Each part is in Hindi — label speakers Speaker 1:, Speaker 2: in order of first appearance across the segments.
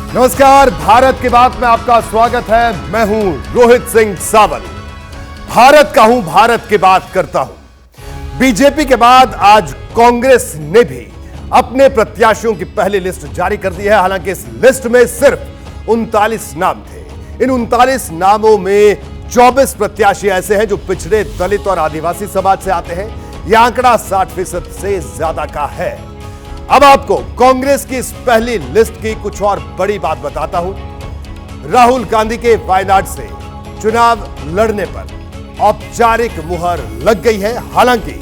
Speaker 1: नमस्कार, भारत की बात में आपका स्वागत है। मैं हूं रोहित सिंह सावल। भारत का हूं, भारत की बात करता हूं। बीजेपी के बाद आज कांग्रेस ने भी अपने प्रत्याशियों की पहली लिस्ट जारी कर दी है। हालांकि इस लिस्ट में सिर्फ 39 नाम थे। इन 39 नामों में 24 प्रत्याशी ऐसे हैं जो पिछड़े, दलित और आदिवासी समाज से आते हैं। यह आंकड़ा 60% से ज्यादा का है। अब आपको कांग्रेस की इस पहली लिस्ट की कुछ और बड़ी बात बताता हूं। राहुल गांधी के वायनाड से चुनाव लड़ने पर औपचारिक मुहर लग गई है। हालांकि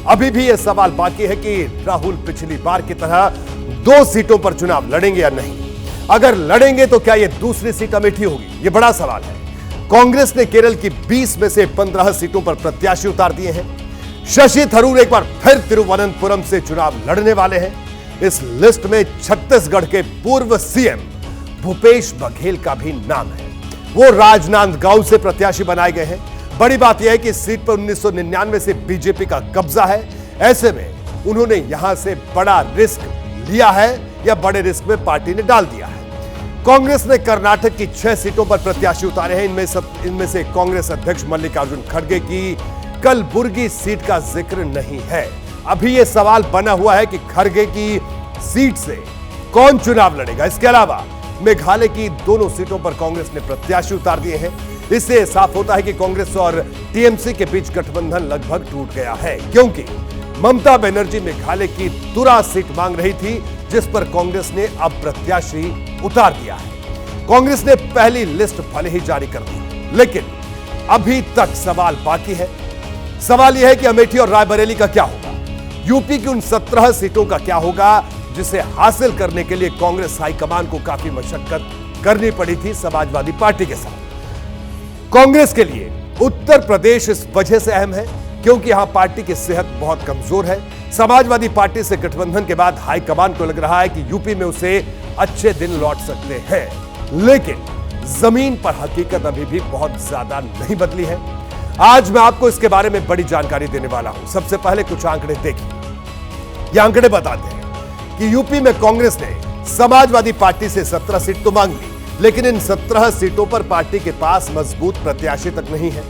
Speaker 1: अभी भी यह सवाल बाकी है कि राहुल पिछली बार की तरह 2 सीटों पर चुनाव लड़ेंगे या नहीं। अगर लड़ेंगे तो क्या यह दूसरी सीट अमेठी होगी, यह बड़ा सवाल है। कांग्रेस ने केरल की 20 में से 15 सीटों पर प्रत्याशी उतार दिए हैं। शशि थरूर एक बार फिर तिरुवनंतपुरम से चुनाव लड़ने वाले हैं। इस लिस्ट में छत्तीसगढ़ के पूर्व सीएम भूपेश बघेल का भी नाम है। वो राजनांदगांव से प्रत्याशी बनाए गए हैं। बड़ी बात यह है कि इस सीट पर 1999 से बीजेपी का कब्जा है। ऐसे में उन्होंने यहां से बड़ा रिस्क लिया है या बड़े रिस्क में पार्टी ने डाल दिया है। कांग्रेस ने कर्नाटक की 6 सीटों पर प्रत्याशी उतारे हैं। इनमें से कांग्रेस अध्यक्ष मल्लिकार्जुन खड़गे की कलबुर्गी सीट का जिक्र नहीं है। अभी यह सवाल बना हुआ है कि खड़गे की सीट से कौन चुनाव लड़ेगा। इसके अलावा मेघालय की दोनों सीटों पर कांग्रेस ने प्रत्याशी उतार दिए हैं। इससे साफ होता है कि कांग्रेस और टीएमसी के बीच गठबंधन लगभग टूट गया है, क्योंकि ममता बनर्जी मेघालय की तुरा सीट मांग रही थी, जिस पर कांग्रेस ने अब प्रत्याशी उतार दिया है। कांग्रेस ने पहली लिस्ट भले ही जारी कर दी, लेकिन अभी तक सवाल बाकी है। सवाल यह है कि अमेठी और रायबरेली का क्या होगा। यूपी की उन 17 सीटों का क्या होगा जिसे हासिल करने के लिए कांग्रेस हाईकमान को काफी मशक्कत करनी पड़ी थी समाजवादी पार्टी के साथ। कांग्रेस के लिए उत्तर प्रदेश इस वजह से अहम है क्योंकि यहां पार्टी की सेहत बहुत कमजोर है। समाजवादी पार्टी से गठबंधन के बाद हाईकमान को लग रहा है कि यूपी में उसे अच्छे दिन लौट सकते हैं, लेकिन जमीन पर हकीकत अभी भी बहुत ज्यादा नहीं बदली है। आज मैं आपको इसके बारे में बड़ी जानकारी देने वाला हूं। सबसे पहले कुछ आंकड़े देखिए। ये आंकड़े बताते हैं कि यूपी में कांग्रेस ने समाजवादी पार्टी से 17 सीट तो मांग ली, लेकिन इन 17 सीटों पर पार्टी के पास मजबूत प्रत्याशी तक नहीं है।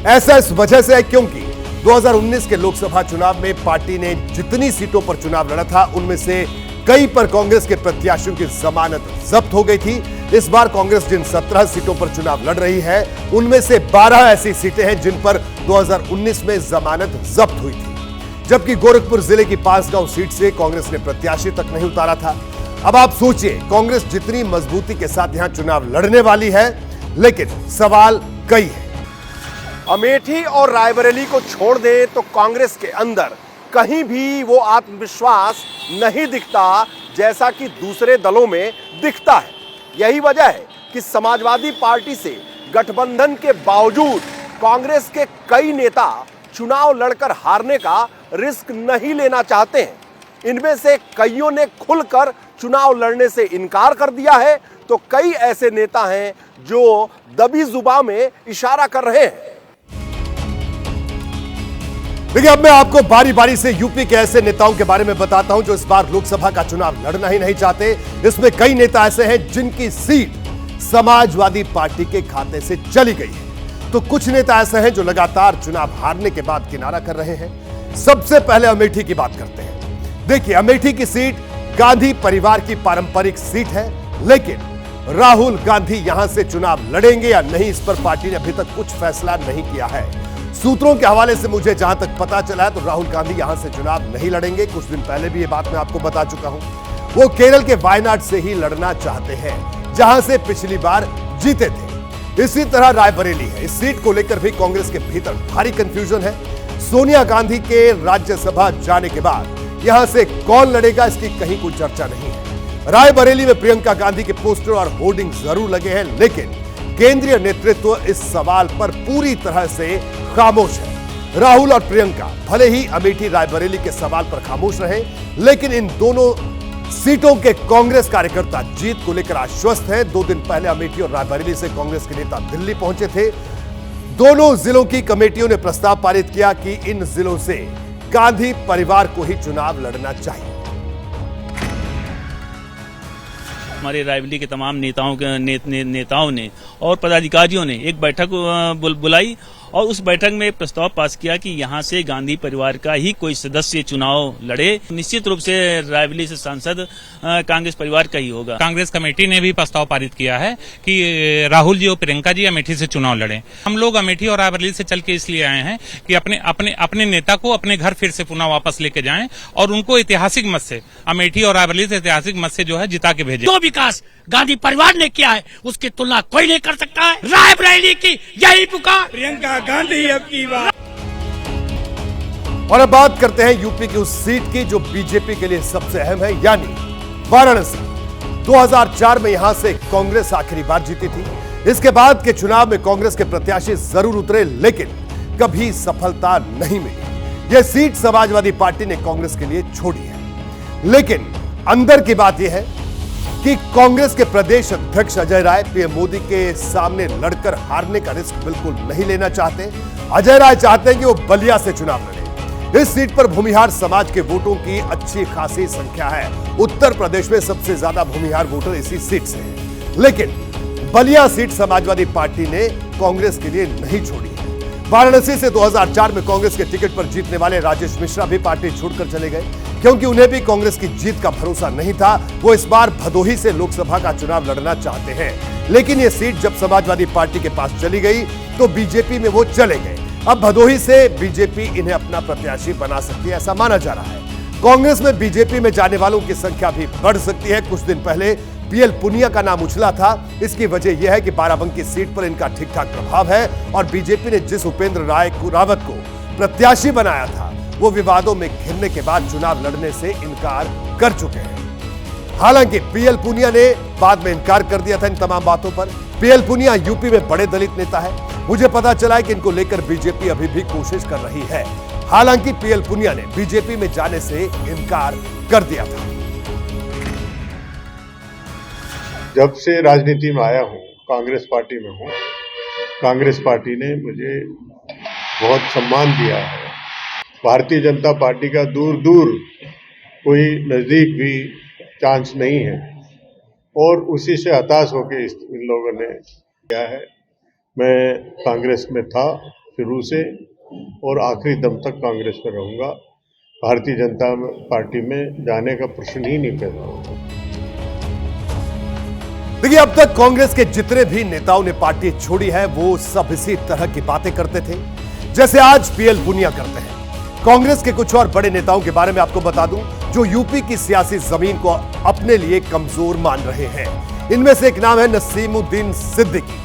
Speaker 1: ऐसा इस वजह से है क्योंकि 2019 के लोकसभा चुनाव में पार्टी ने जितनी सीटों पर चुनाव लड़ा था, उनमें से कई पर कांग्रेस के प्रत्याशियों की जमानत जब्त हो गई थी। इस बार कांग्रेस जिन 17 सीटों पर चुनाव लड़ रही है, उनमें से 12 ऐसी सीटें हैं जिन पर 2019 में जमानत जब्त हुई थी, जबकि गोरखपुर जिले की 5 सीट से कांग्रेस ने प्रत्याशी तक नहीं उतारा था। अब आप सोचिए, कांग्रेस जितनी मजबूती के साथ यहां चुनाव लड़ने वाली है, लेकिन सवाल कई है।
Speaker 2: अमेठी और रायबरेली को छोड़ दे तो कांग्रेस के अंदर कहीं भी वो आत्मविश्वास नहीं दिखता जैसा कि दूसरे दलों में दिखता है। यही वजह है कि समाजवादी पार्टी से गठबंधन के बावजूद कांग्रेस के कई नेता चुनाव लड़कर हारने का रिस्क नहीं लेना चाहते हैं। इनमें से कईयों ने खुलकर चुनाव लड़ने से इनकार कर दिया है, तो कई ऐसे नेता हैं जो दबी जुबान में इशारा कर रहे हैं।
Speaker 1: देखिए, अब मैं आपको बारी बारी से यूपी के ऐसे नेताओं के बारे में बताता हूं जो इस बार लोकसभा का चुनाव लड़ना ही नहीं चाहते। इसमें कई नेता ऐसे हैं जिनकी सीट समाजवादी पार्टी के खाते से चली गई है, तो कुछ नेता ऐसे हैं जो लगातार चुनाव हारने के बाद किनारा कर रहे हैं। सबसे पहले अमेठी की बात करते हैं। देखिए, अमेठी की सीट गांधी परिवार की पारंपरिक सीट है, लेकिन राहुल गांधी यहां से चुनाव लड़ेंगे या नहीं, इस पर पार्टी ने अभी तक कुछ फैसला नहीं किया है। सूत्रों के हवाले से मुझे जहां तक पता चला है तो राहुल गांधी यहां से चुनाव नहीं लड़ेंगे। कुछ दिन पहले भी ये बात मैं आपको बता चुका हूं। वो केरल के वायनाड से ही लड़ना चाहते हैं, जहां से पिछली बार जीते थे। इसी तरह रायबरेली है। इस सीट को लेकर भी कांग्रेस के भीतर भारी कंफ्यूजन है। सोनिया गांधी के राज्यसभा जाने के बाद यहां से कौन लड़ेगा, इसकी कहीं कोई चर्चा नहीं है। रायबरेली में प्रियंका गांधी के पोस्टर और होर्डिंग जरूर लगे हैं, लेकिन केंद्रीय नेतृत्व इस सवाल पर पूरी तरह से खामोश है। राहुल और प्रियंका भले ही अमेठी रायबरेली के सवाल पर खामोश रहे, लेकिन इन दोनों सीटों के कांग्रेस कार्यकर्ता जीत को लेकर आश्वस्त हैं। 2 दिन पहले अमेठी और रायबरेली से कांग्रेस के नेता दिल्ली पहुंचे थे। दोनों जिलों की कमेटियों ने प्रस्ताव पारित किया कि इन जिलों से गांधी परिवार को ही चुनाव लड़ना चाहिए।
Speaker 3: हमारे रायबरेली के तमाम नेताओं ने और पदाधिकारियों ने एक बैठक बुलाई और उस बैठक में प्रस्ताव पास किया कि यहाँ से गांधी परिवार का ही कोई सदस्य चुनाव लड़े। निश्चित रूप से रायबरेली से सांसद कांग्रेस परिवार का ही होगा।
Speaker 4: कांग्रेस कमेटी ने भी प्रस्ताव पारित किया है कि राहुल जी और प्रियंका जी अमेठी से चुनाव लड़ें। हम लोग अमेठी और रायबरेली से चल के इसलिए आए हैं कि अपने नेता को अपने घर फिर से पुनः वापस लेके जाएं और उनको ऐतिहासिक मत से अमेठी और रायबरेली से ऐतिहासिक मत से जो है जिता के भेजें।
Speaker 5: जो विकास गांधी परिवार ने किया है उसकी तुलना कोई नहीं कर सकता है। रायबरेली की यही पुकार, प्रियंका गांधी अब की बात।
Speaker 1: और अब बात करते हैं यूपी की उस सीट की जो बीजेपी के लिए सबसे अहम है, यानी वाराणसी। 2004 में यहां से कांग्रेस आखिरी बार जीती थी। इसके बाद के चुनाव में कांग्रेस के प्रत्याशी जरूर उतरे, लेकिन कभी सफलता नहीं मिली। यह सीट समाजवादी पार्टी ने कांग्रेस के लिए छोड़ी है। लेकिन अंदर की बात यह है कि कांग्रेस के प्रदेश अध्यक्ष अजय राय पीएम मोदी के सामने लड़कर हारने का रिस्क बिल्कुल नहीं लेना चाहते। अजय राय चाहते हैं कि वो बलिया से चुनाव लड़े। इस सीट पर भूमिहार समाज के वोटों की अच्छी खासी संख्या है। उत्तर प्रदेश में सबसे ज्यादा भूमिहार वोटर इसी सीट से हैं। लेकिन बलिया सीट समाजवादी पार्टी ने कांग्रेस के लिए नहीं छोड़ी है। वाराणसी से 2004 में कांग्रेस के टिकट पर जीतने वाले राजेश मिश्रा भी पार्टी छोड़कर चले गए, क्योंकि उन्हें भी कांग्रेस की जीत का भरोसा नहीं था। वो इस बार भदोही से लोकसभा का चुनाव लड़ना चाहते हैं, लेकिन ये सीट जब समाजवादी पार्टी के पास चली गई तो बीजेपी में वो चले गए। अब भदोही से बीजेपी इन्हें अपना प्रत्याशी बना सकती है, ऐसा माना जा रहा है। कांग्रेस में बीजेपी में जाने वालों की संख्या भी बढ़ सकती है। कुछ दिन पहले पीएल पुनिया का नाम उछला था। इसकी वजह यह है कि बाराबंकी सीट पर इनका ठीक ठाक प्रभाव है और बीजेपी ने जिस उपेंद्र राय रावत को प्रत्याशी बनाया था वो विवादों में घिरने के बाद चुनाव लड़ने से इनकार कर चुके हैं। हालांकि पीएल पुनिया ने बाद में इनकार कर दिया था इन तमाम बातों पर। पीएल पुनिया यूपी में बड़े दलित नेता है। मुझे पता चला है कि इनको लेकर बीजेपी अभी भी कोशिश कर रही है। हालांकि पीएल पुनिया ने बीजेपी में जाने से इनकार कर दिया था।
Speaker 6: जब से राजनीति में आया हूँ, कांग्रेस पार्टी में हूँ, कांग्रेस पार्टी ने मुझे बहुत सम्मान दिया है। भारतीय जनता पार्टी का दूर दूर कोई नज़दीक भी चांस नहीं है और उसी से हताश होकर इन लोगों ने किया है। मैं कांग्रेस में था शुरू से और आखिरी दम तक कांग्रेस में रहूँगा। भारतीय जनता पार्टी में जाने का प्रश्न ही नहीं पैदा होगा।
Speaker 1: देखिए, अब तक कांग्रेस के जितने भी नेताओं ने पार्टी छोड़ी है वो सब इसी तरह की बातें करते थे जैसे आज पीएल पुनिया करते हैं। कांग्रेस के कुछ और बड़े नेताओं के बारे में आपको बता दूं जो यूपी की सियासी जमीन को अपने लिए कमजोर मान रहे हैं। इनमें से एक नाम है नसीमुद्दीन सिद्दीकी।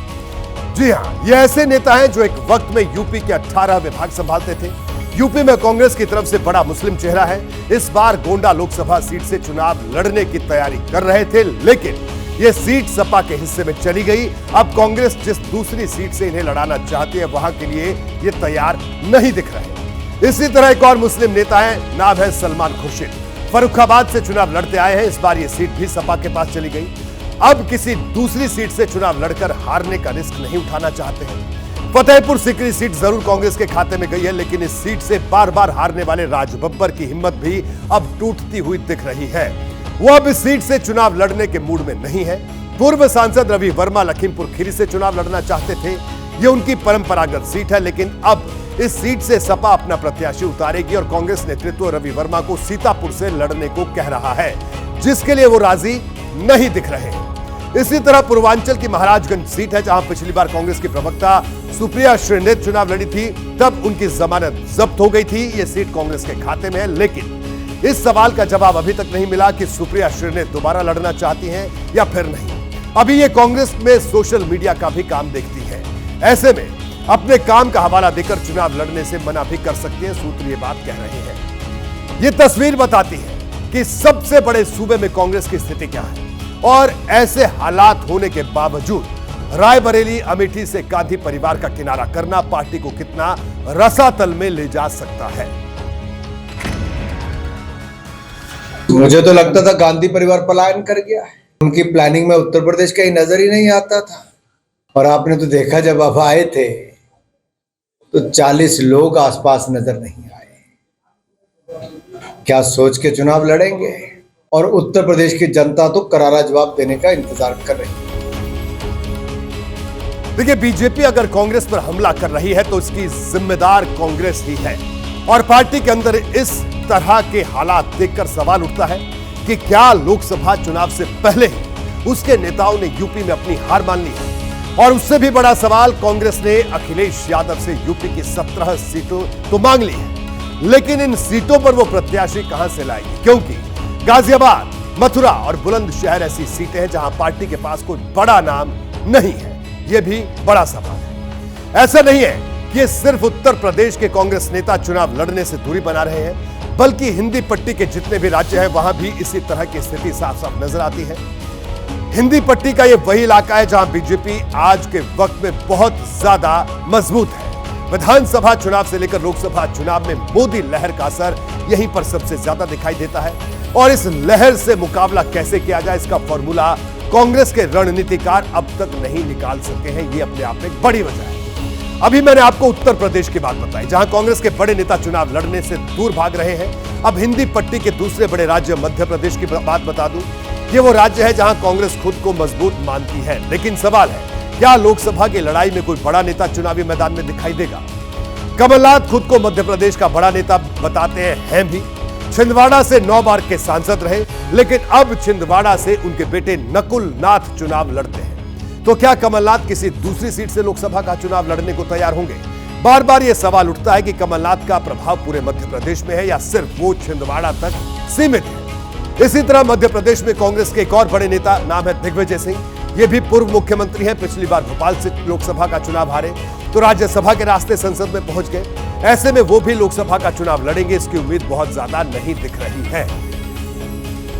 Speaker 1: जी हां, ये ऐसे नेता हैं जो एक वक्त में यूपी के 18 विभाग संभालते थे। यूपी में कांग्रेस की तरफ से बड़ा मुस्लिम चेहरा है। इस बार गोंडा लोकसभा सीट से चुनाव लड़ने की तैयारी कर रहे थे, लेकिन यह सीट सपा के हिस्से में चली गई। अब कांग्रेस जिस दूसरी सीट से इन्हें लड़ाना चाहती है वहां के लिए ये तैयार नहीं दिख रहे। इसी तरह एक और मुस्लिम नेता है, नाम है सलमान खुर्शीद। फर्रुखाबाद से चुनाव लड़ते आए हैं। इस बार ये सीट भी सपा के पास चली गई। अब किसी दूसरी सीट से चुनाव लड़कर हारने का रिस्क नहीं उठाना चाहते हैं। फतेहपुर सीकरी सीट जरूर कांग्रेस के खाते में गई है, लेकिन इस सीट से बार बार हारने वाले राज बब्बर की हिम्मत भी अब टूटती हुई दिख रही है। वो अब इस सीट से चुनाव लड़ने के मूड में नहीं है। पूर्व सांसद रवि वर्मा लखीमपुर खीरी से चुनाव लड़ना चाहते थे। ये उनकी परंपरागत सीट है, लेकिन अब इस सीट से सपा अपना प्रत्याशी उतारेगी और कांग्रेस नेतृत्व रवि वर्मा को सीतापुर से लड़ने को कह रहा है, जिसके लिए वो राजी नहीं दिख रहे हैं। इसी तरह पूर्वांचल की महाराजगंज सीट है, जहां पिछली बार कांग्रेस की प्रवक्ता सुप्रिया श्रीनेत चुनाव लड़ी थी, तब उनकी जमानत जब्त हो गई थी। यह सीट कांग्रेस के खाते में है, लेकिन इस सवाल का जवाब अभी तक नहीं मिला कि सुप्रिया श्रीनेत दोबारा लड़ना चाहती हैं या फिर नहीं। अभी ये कांग्रेस में सोशल मीडिया का भी काम देखती है। ऐसे में अपने काम का हवाला देकर चुनाव लड़ने से मना भी कर सकती है। सूत्र ये बात कह रहे हैं। ये तस्वीर बताती है कि सबसे बड़े सूबे में कांग्रेस की स्थिति क्या है और ऐसे हालात होने के बावजूद रायबरेली अमेठी से गांधी परिवार का किनारा करना पार्टी को कितना रसातल में ले जा सकता है।
Speaker 7: मुझे तो लगता था गांधी परिवार पलायन कर गया है। उनकी प्लानिंग में उत्तर प्रदेश कहीं नजर ही नहीं आता था। और आपने तो देखा जब आप आए थे तो 40 लोग आसपास नजर नहीं आए। क्या सोच के चुनाव लड़ेंगे? और उत्तर प्रदेश की जनता तो करारा जवाब देने का इंतजार कर रही है।
Speaker 1: देखिए, बीजेपी अगर कांग्रेस पर हमला कर रही है तो इसकी जिम्मेदार कांग्रेस ही है। और पार्टी के अंदर इस तरह के हालात देखकर सवाल उठता है कि क्या लोकसभा चुनाव से पहले ही उसके नेताओं ने यूपी में अपनी हार मान ली है? और उससे भी बड़ा सवाल, कांग्रेस ने अखिलेश यादव से यूपी की 17 सीटों तो मांग ली है, लेकिन इन सीटों पर वो प्रत्याशी कहां से लाएगी? क्योंकि गाजियाबाद, मथुरा और बुलंदशहर ऐसी सीटें हैं जहां पार्टी के पास कोई बड़ा नाम नहीं है। यह भी बड़ा सवाल है। ऐसा नहीं है कि सिर्फ उत्तर प्रदेश के कांग्रेस नेता चुनाव लड़ने से दूरी बना रहे हैं, बल्कि हिंदी पट्टी के जितने भी राज्य हैं वहां भी इसी तरह की स्थिति साफ साफ नजर आती है। हिंदी पट्टी का यह वही इलाका है जहां बीजेपी आज के वक्त में बहुत ज्यादा मजबूत है। विधानसभा चुनाव से लेकर लोकसभा चुनाव में मोदी लहर का असर यहीं पर सबसे ज्यादा दिखाई देता है। और इस लहर से मुकाबला कैसे किया जाए, इसका फॉर्मूला कांग्रेस के रणनीतिकार अब तक नहीं निकाल सके हैं। यह अपने आप में एक बड़ी वजह है। अभी मैंने आपको उत्तर प्रदेश की बात बताई, जहां कांग्रेस के बड़े नेता चुनाव लड़ने से दूर भाग रहे हैं। अब हिंदी पट्टी के दूसरे बड़े राज्य मध्य प्रदेश की बात बता दूं। ये वो राज्य है जहां कांग्रेस खुद को मजबूत मानती है, लेकिन सवाल है, क्या लोकसभा की लड़ाई में कोई बड़ा नेता चुनावी मैदान में दिखाई देगा? कमलनाथ खुद को मध्य प्रदेश का बड़ा नेता बताते हैं भी। छिंदवाड़ा से 9 बार के सांसद रहे, लेकिन अब छिंदवाड़ा से उनके बेटे नकुल नाथ चुनाव लड़ते हैं। तो क्या कमलनाथ किसी दूसरी सीट से लोकसभा का चुनाव लड़ने को तैयार होंगे? बार बार यह सवाल उठता है कि कमलनाथ का प्रभाव पूरे मध्य प्रदेश में है या सिर्फ वो छिंदवाड़ा तक सीमित है। इसी तरह मध्य प्रदेश में कांग्रेस के एक और बड़े नेता नाम है दिग्विजय सिंह। ये भी पूर्व मुख्यमंत्री हैं। पिछली बार भोपाल से लोकसभा का चुनाव हारे तो राज्यसभा के रास्ते संसद में पहुंच गए। ऐसे में वो भी लोकसभा का चुनाव लड़ेंगे, इसकी उम्मीद बहुत ज्यादा नहीं दिख रही है।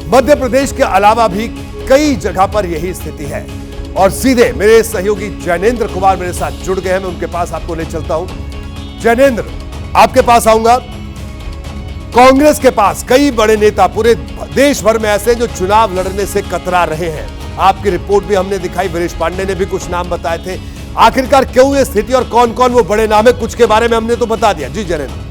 Speaker 1: मध्य प्रदेश के अलावा भी कई जगह पर यही स्थिति है। और सीधे मेरे सहयोगी जैनेंद्र कुमार मेरे साथ जुड़ गए हैं। मैं उनके पास आपको ले चलता हूं। जैनेंद्र, आपके पास आऊंगा। कांग्रेस के पास कई बड़े नेता पूरे देश भर में ऐसे जो चुनाव लड़ने से कतरा रहे हैं। आपकी रिपोर्ट भी हमने दिखाई, वीरेश पांडे ने भी कुछ नाम बताए थे। आखिरकार क्यों ये स्थिति और कौन कौन वो बड़े नाम है, कुछ के बारे में हमने तो बता दिया। जी जैनेंद्र।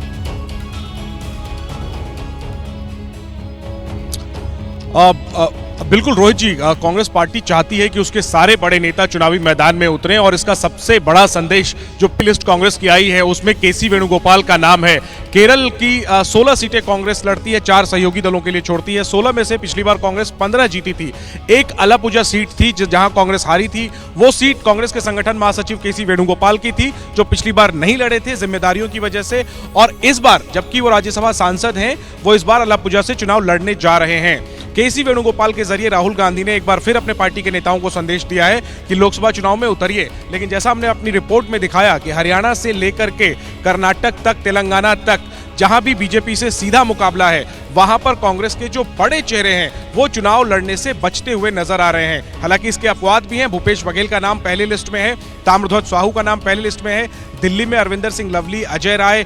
Speaker 8: बिल्कुल रोहित जी, कांग्रेस पार्टी चाहती है कि उसके सारे बड़े नेता चुनावी मैदान में उतरें और इसका सबसे बड़ा संदेश जो लिस्ट कांग्रेस की आई है उसमें केसी वेणुगोपाल का नाम है। केरल की 16 सीटें कांग्रेस लड़ती है, 4 सहयोगी दलों के लिए छोड़ती है। 16 में से पिछली बार कांग्रेस 15 जीती थी। एक अलापुजा सीट थी जहां कांग्रेस हारी थी। वो सीट कांग्रेस के संगठन महासचिव केसी वेणुगोपाल की थी, जो पिछली बार नहीं लड़े थे जिम्मेदारियों की वजह से। और इस बार जबकि वो राज्यसभा सांसद हैं, वो इस बार अलापुजा से चुनाव लड़ने जा रहे हैं। केसी वेणुगोपाल के जरिए राहुल गांधी ने एक बार फिर अपने पार्टी के नेताओं को संदेश दिया है कि लोकसभा चुनाव में उतरिए। लेकिन जैसा हमने अपनी रिपोर्ट में दिखाया कि हरियाणा से लेकर के कर्नाटक तक, तेलंगाना तक, जहां भी बीजेपी से सीधा मुकाबला है, वहां पर कांग्रेस के जो बड़े चेहरे हैं वो चुनाव लड़ने से बचते हुए नजर आ रहे हैं। हालांकि इसके अपवाद भी हैं। भूपेश बघेल का नाम पहले लिस्ट में है, ताम्रध्वज साहू का नाम पहले लिस्ट में है, दिल्ली में अरविंदर सिंह लवली, अजय राय,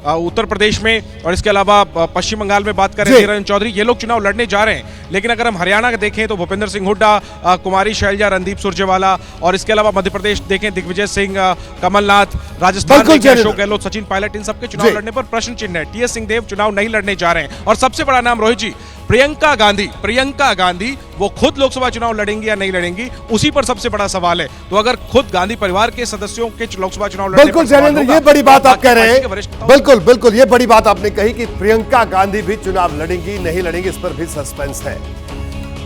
Speaker 8: उत्तर प्रदेश में, और इसके अलावा पश्चिम बंगाल में बात करें निरंजन चौधरी, ये लोग चुनाव लड़ने जा रहे हैं। लेकिन अगर हम हरियाणा का देखें तो भूपेंद्र सिंह हुड्डा, कुमारी शैलजा, रणदीप सुरजेवाला, और इसके अलावा मध्य प्रदेश देखें दिग्विजय सिंह, कमलनाथ, राजस्थान में अशोक गहलोत, सचिन पायलट, इन सबके चुनाव लड़ने पर प्रश्न चिन्ह है। टीएस सिंहदेव चुनाव नहीं लड़ने जा रहे हैं। और सबसे बड़ा नाम रोहित जी, प्रियंका गांधी वो खुद लोकसभा चुनाव लड़ेंगी या नहीं लड़ेंगी, उसी पर सबसे बड़ा सवाल है। तो अगर खुद गांधी परिवार के सदस्यों के लोकसभा चुनाव लड़ने
Speaker 1: बिल्कुल जैनेंद्र, ये बड़ी बात आप कह रहे हैं। बिल्कुल ये बड़ी बात आपने कही कि प्रियंका गांधी भी चुनाव लड़ेंगी नहीं लड़ेंगी, इस पर भी सस्पेंस है।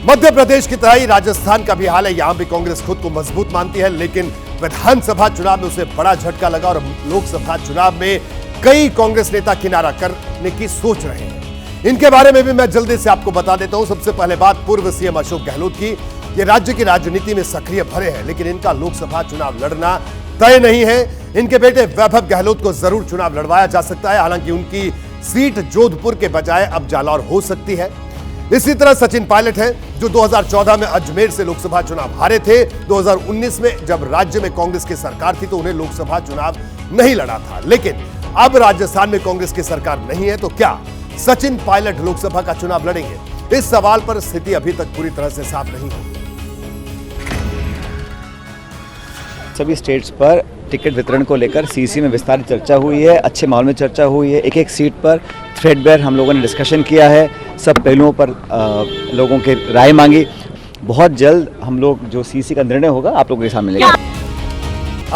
Speaker 1: मध्य प्रदेश की तरह ही राजस्थान का भी हाल है। यहां भी कांग्रेस खुद को मजबूत मानती है, लेकिन विधानसभा चुनाव में उसे बड़ा झटका लगा और लोकसभा चुनाव में कई कांग्रेस नेता किनारा करने की सोच रहे हैं। इनके बारे में भी मैं जल्दी से आपको बता देता हूं। सबसे पहले बात पूर्व सीएम अशोक गहलोत की। ये राज्य की राजनीति में सक्रिय भरे हैं, लेकिन इनका लोकसभा चुनाव लड़ना तय नहीं है। इनके बेटे वैभव गहलोत को जरूर चुनाव लड़वाया जा सकता है, हालांकि उनकी सीट जोधपुर के बजाय अब जालौर हो सकती है। इसी तरह सचिन पायलट हैं, जो 2014 में अजमेर से लोकसभा चुनाव हारे थे। 2019 में जब राज्य में कांग्रेस की सरकार थी तो उन्हें लोकसभा चुनाव नहीं लड़ा था, लेकिन अब राजस्थान में कांग्रेस की सरकार नहीं है, तो क्या सचिन पायलट लोकसभा का चुनाव लड़ेंगे? इस सवाल पर स्थिति अभी तक पूरी तरह से साफ नहीं है।
Speaker 9: सभी स्टेट्स पर टिकट वितरण को लेकर सीसी में विस्तारित चर्चा हुई है, अच्छे माहौल में चर्चा हुई है। एक एक सीट पर थ्रेडबेयर हम लोगों ने डिस्कशन किया है। सब पहलुओं पर लोगों के राय मांगी। बहुत जल्द हम लोग जो सीसी का निर्णय होगा आप लोगों के सामने लेंगे।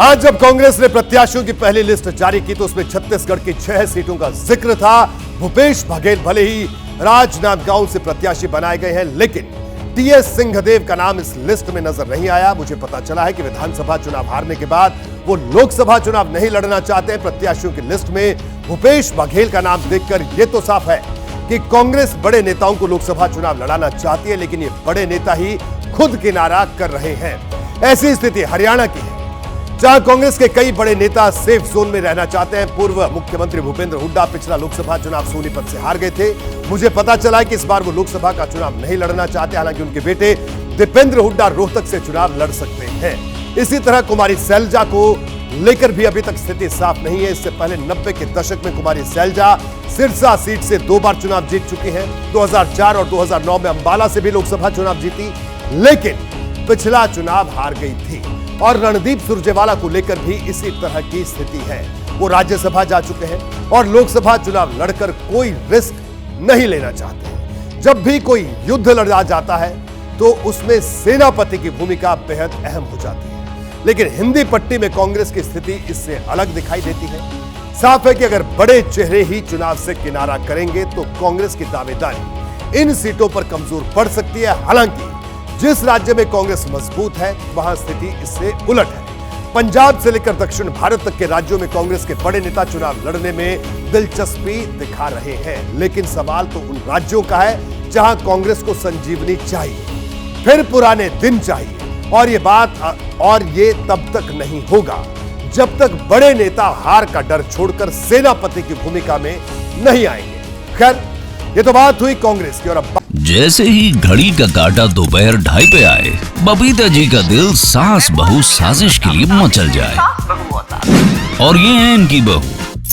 Speaker 1: आज जब कांग्रेस ने प्रत्याशियों की पहली लिस्ट जारी की तो उसमें छत्तीसगढ़ की 6 सीटों का जिक्र था। भूपेश बघेल भले ही राजनांदगांव से प्रत्याशी बनाए गए हैं, लेकिन टीएस सिंहदेव का नाम इस लिस्ट में नजर नहीं आया। मुझे पता चला है कि विधानसभा चुनाव हारने के बाद वो लोकसभा चुनाव नहीं लड़ना चाहते हैं। प्रत्याशियों की लिस्ट में भूपेश बघेल का नाम देखकर यह तो साफ है कि कांग्रेस बड़े नेताओं को लोकसभा चुनाव लड़ाना चाहती है, लेकिन ये बड़े नेता ही खुद किनारा कर रहे हैं। ऐसी स्थिति हरियाणा की है, जहां कांग्रेस के कई बड़े नेता सेफ जोन में रहना चाहते हैं। पूर्व मुख्यमंत्री भूपेंद्र हुड्डा पिछला लोकसभा चुनाव सोनीपत से हार गए थे। मुझे पता चला है कि इस बार वो लोकसभा का चुनाव नहीं लड़ना चाहते, हालांकि उनके बेटे दीपेंद्र हुड्डा रोहतक से चुनाव लड़ सकते हैं। इसी तरह कुमारी सैलजा को लेकर भी अभी तक स्थिति साफ नहीं है। इससे पहले 90 के दशक में कुमारी सैलजा सिरसा सीट से 2 बार चुनाव जीत चुकी हैं। 2004 और 2009 में अंबाला से भी लोकसभा चुनाव जीती, लेकिन पिछला चुनाव हार गई थी। और रणदीप सुरजेवाला को लेकर भी इसी तरह की स्थिति है। वो राज्यसभा जा चुके हैं और लोकसभा चुनाव लड़कर कोई रिस्क नहीं लेना चाहते। जब भी कोई युद्ध लड़ा जाता है तो उसमें सेनापति की भूमिका बेहद अहम हो जाती है, लेकिन हिंदी पट्टी में कांग्रेस की स्थिति इससे अलग दिखाई देती है। साफ है कि अगर बड़े चेहरे ही चुनाव से किनारा करेंगे तो कांग्रेस की दावेदारी इन सीटों पर कमजोर पड़ सकती है। हालांकि जिस राज्य में कांग्रेस मजबूत है वहां स्थिति इससे उलट है। पंजाब से लेकर दक्षिण भारत तक के राज्यों में कांग्रेस के बड़े नेता चुनाव लड़ने में दिलचस्पी दिखा रहे हैं, लेकिन सवाल तो उन राज्यों का है जहां कांग्रेस को संजीवनी चाहिए, फिर पुराने दिन चाहिए। और ये तब तक नहीं होगा जब तक बड़े नेता हार का डर छोड़कर सेनापति की भूमिका में नहीं आएंगे। खैर, ये तो बात हुई कांग्रेस की। और अब
Speaker 10: जैसे ही घड़ी का काटा दोपहर 2:30 पे आए, बबीता जी का दिल सास बहू साजिश के लिए मचल जाए। और ये है इनकी बहू,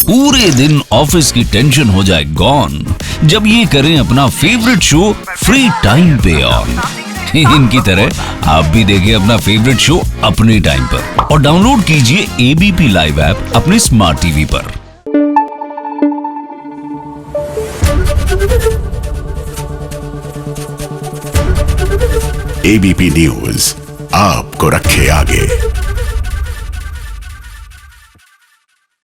Speaker 10: पूरे दिन ऑफिस की टेंशन हो जाए गॉन जब ये करें अपना फेवरेट शो फ्री टाइम पे ऑन। इनकी तरह आप भी देखिए अपना फेवरेट शो अपने टाइम पर और डाउनलोड कीजिए एबीपी लाइव ऐप अपने स्मार्ट टीवी पर।
Speaker 11: एबीपी न्यूज आपको रखे आगे।